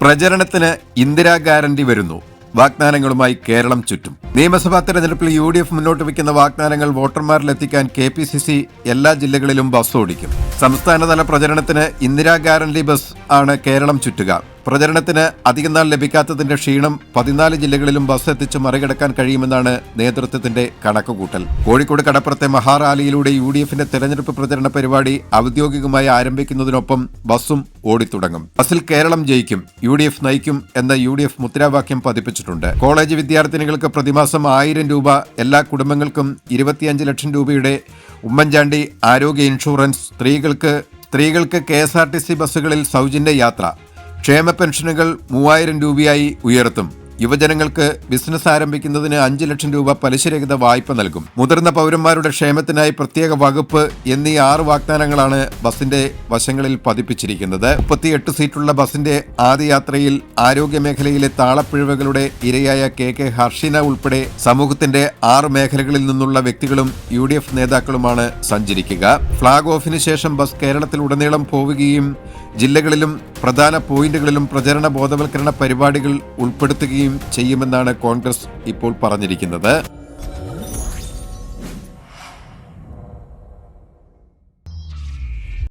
പ്രചരണത്തിന് ഇന്ദിരാ ഗ്യാരണ്ടി വരുന്നു. വാഗ്ദാനങ്ങളുമായി കേരളം ചുറ്റും. നിയമസഭാ തെരഞ്ഞെടുപ്പിൽ UDF മുന്നോട്ട് വയ്ക്കുന്ന വാഗ്ദാനങ്ങൾ വോട്ടർമാരിലെത്തിക്കാൻ KPCC എല്ലാ ജില്ലകളിലും ബസ് ഓടിക്കും. സംസ്ഥാനതല പ്രചരണത്തിന് ഇന്ദിരാ ഗ്യാരണ്ടി ബസ് ആണ് കേരളം ചുറ്റുക. പ്രചരണത്തിന് അധികം നാൾ ലഭിക്കാത്തതിന്റെ ക്ഷീണം 14 ജില്ലകളിലും ബസ് എത്തിച്ച് മറികടക്കാൻ കഴിയുമെന്നാണ് നേതൃത്വത്തിന്റെ കണക്കുകൂട്ടൽ. കോഴിക്കോട് കടപ്പുറത്തെ മഹാറാലിയിലൂടെ UDFന്റെ തെരഞ്ഞെടുപ്പ് പ്രചരണ പരിപാടി ഔദ്യോഗികമായി ആരംഭിക്കുന്നതിനൊപ്പം ബസ്സും ഓടിത്തുടങ്ങും. ബസ്സിൽ കേരളം ജയിക്കും, UDF നയിക്കും എന്ന UDF മുദ്രാവാക്യം പതിപ്പിച്ചിട്ടുണ്ട്. കോളേജ് വിദ്യാർത്ഥിനികൾക്ക് പ്രതിമാസം 1000 രൂപ, എല്ലാ കുടുംബങ്ങൾക്കും 25 ലക്ഷം രൂപയുടെ ഉമ്മൻചാണ്ടി ആരോഗ്യ ഇൻഷുറൻസ്, സ്ത്രീകൾക്ക് KSRTC ബസ്സുകളിൽ സൗജന്യ യാത്ര, ക്ഷേമ പെൻഷനുകൾ 3000 രൂപയായി ഉയർത്തും, യുവജനങ്ങൾക്ക് ബിസിനസ് ആരംഭിക്കുന്നതിന് 5 ലക്ഷം രൂപ പലിശരഹിത വായ്പ നൽകും, മുതിർന്ന പൗരന്മാരുടെ ക്ഷേമത്തിനായി പ്രത്യേക വകുപ്പ് എന്നീ 6 വാഗ്ദാനങ്ങളാണ് ബസിന്റെ വശങ്ങളിൽ പതിപ്പിച്ചിരിക്കുന്നത്. 38 സീറ്റുള്ള ബസിന്റെ ആദ്യ യാത്രയിൽ ആരോഗ്യ മേഖലയിലെ താളപ്പിഴവുകളുടെ ഇരയായ KK ഹർഷിന ഉൾപ്പെടെ സമൂഹത്തിന്റെ 6 മേഖലകളിൽ നിന്നുള്ള വ്യക്തികളും UDF നേതാക്കളുമാണ് സഞ്ചരിക്കുക. ഫ്ളാഗ് ഓഫിന് ശേഷം ബസ് കേരളത്തിലുടനീളം പോവുകയും ജില്ലകളിലും പ്രധാന പോയിന്റുകളിലും പ്രചരണ ബോധവൽക്കരണ പരിപാടികൾ ഉൾപ്പെടുത്തുകയും ചെയ്യുമെന്നാണ് കോൺഗ്രസ് ഇപ്പോൾ പറഞ്ഞിരിക്കുന്നത്.